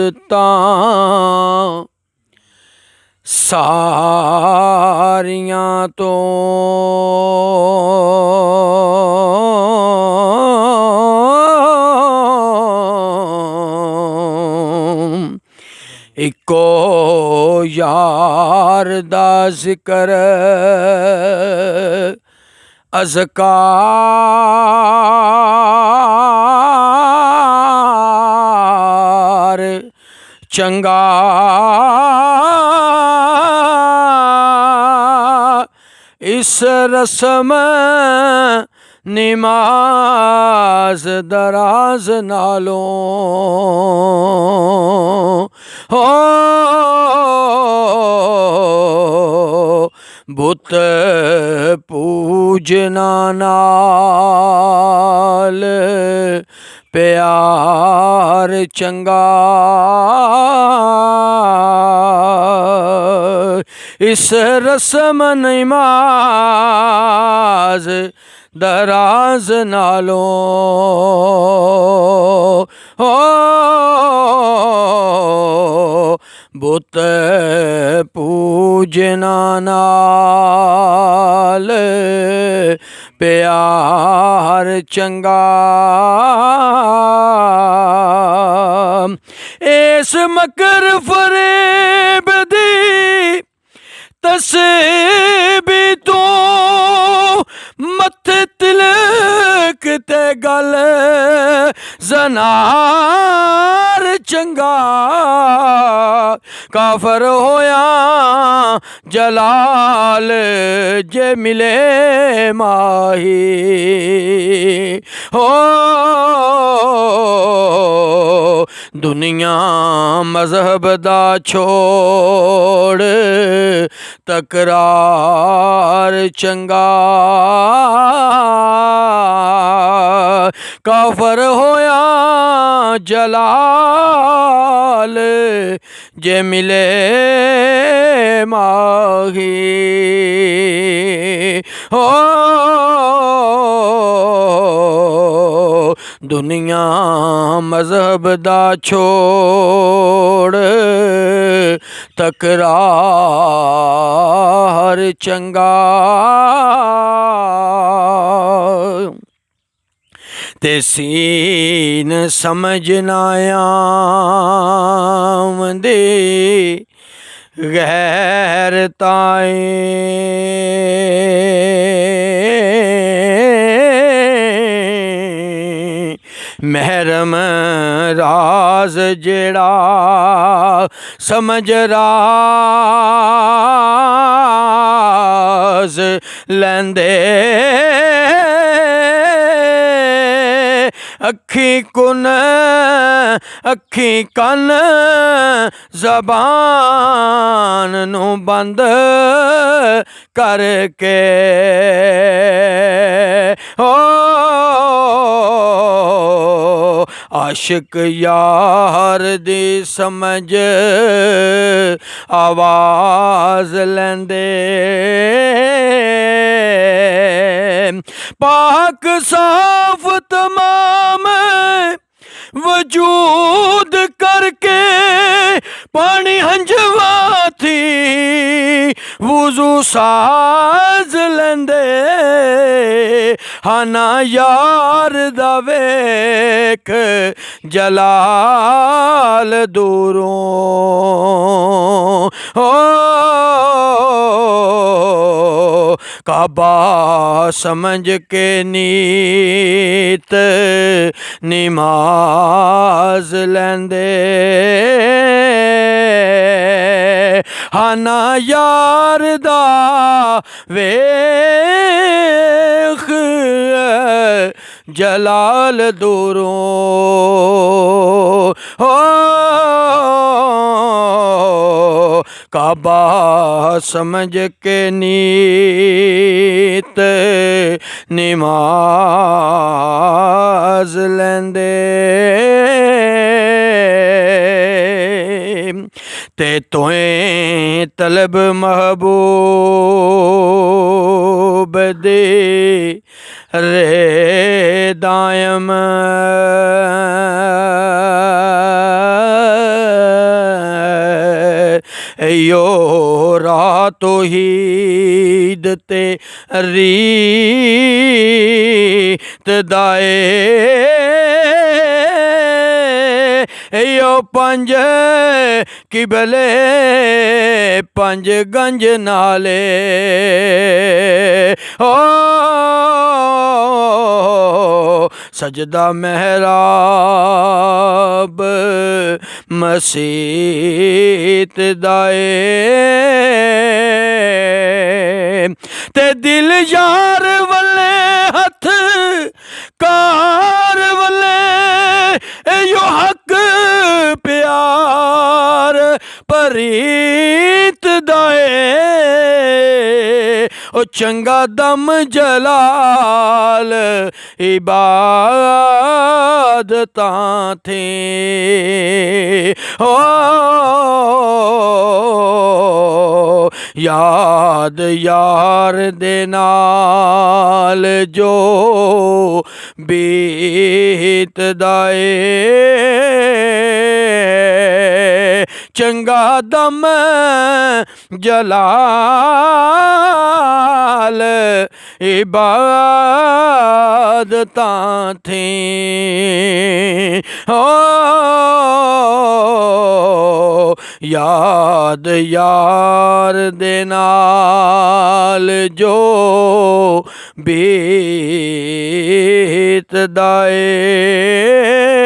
ਇਬਾਦਤਾਂ ਸਾਰੀਆਂ ਤੋਂ ਇੱਕੋ ਯਾਰ ਦਾ ਜ਼ਿਕਰ ਅਜ਼ਕਾਰ ਚੰਗਾ ਇਸ ਰਸਮ ਨਿਮਾਜ਼ ਦਰਾਜ਼ ਨਾਲੋਂ ਹੋ ਬੁੱਤ ਪੂਜਨਾ ਨਾਲ ਪਿਆਰ ਚੰਗਾ ਇਸ ਰਸਮ ਨਿਮਾਜ਼ ਦਰਾਜ਼ ਨਾਲੋਂ ਹੋ ਬੁੱਤ ਪੂਜਨਾ ਨਾਲ ਪਿਆਰ ਚੰਗਾ ਇਸ ਮਕਰ ਫਰੇਬ ਦੀ ਤਸਬੀਹ ਤੋਂ ਮੱਥੇ ਤਿਲਕ ਤੇ ਗਲ ਜ਼ਨਾਰ ਚੰਗਾ ਕਾਫਰ ਹੋਇਆ ਜਲਾਲ ਜੇ ਮਿਲੇ ਮਾਹੀ ਹੋ ਦੁਨੀਆ ਮਜ਼ਹਬ ਦਾ ਛੋੜ ਤਕਰਾਰ ਚੰਗਾ ਕਾਫਰ ਹੋਇਆ ਜਲਾਲ ਜੇ ਮਿਲੇ ਮਾਹੀ ਹੋ ਦੁਨੀਆ ਮਜ਼ਹਬ ਦਾ ਛੋੜ ਤਕਰਾਰ ਚੰਗਾ ਤੇ ਸੀਨ ਸਮਝ ਨਾ ਆਉਂਦੀ ਗੈਰ ਤਾਏ ਮਹਿਰਮ ਰਾਜ਼ ਜਿਹੜਾ ਸਮਝ ਰਾਜ਼ ਲੈਂਦੇ ਅੱਖੀ ਕੁਨ ਅੱਖੀ ਕੰਨ ਜ਼ਬਾਨ ਨੂੰ ਬੰਦ ਕਰਕੇ ਹੋ ਆਸ਼ਿਕ ਯਾਰ ਦੀ ਸਮਝ ਆਵਾਜ਼ ਲੈਂਦੇ ਪਾਕ ਸਾਫ ਤਮਾਮ ਵਜੂਦ ਕਰਕੇ ਪਾਣੀ ਹੰਝਵਾ ਥੀ ਵੁਜ਼ੂ ਸਾਜ਼ ਲੈਂਦੇ ਹਾਨਾ ਯਾਰ ਦਾ ਵੇਖ ਜਲਾਲ ਦੂਰੋਂ ਹੋ ਕਾਬਾ ਸਮਝ ਕੇ ਨੀਤ ਨਿਮਾਜ਼ ਲੈਂਦੇ ਹਾਨਾ ਯਾਰ ਦਾ ਵੇਖ ਜਲਾਲ ਦੂਰੋਂ ਹੋ काबा समझ के नीत नमाज लैंदे ते तोएं तलब महबूब दे रे दायम यो रातो हीद ते रीत दाए यो पंज किबले पंज गंज नाले ओ सजदा महराब मसीत दाए ते दिल यार वले हथ कार वले यो हक प्यार परीत दाए ओ चंगा दम जलाल इबादतां थे ओ याद यार दे नाल जो बीत दाए चंगा दम जलाल इबादतां थे ओ याद यार दे नाल जो बीत दाए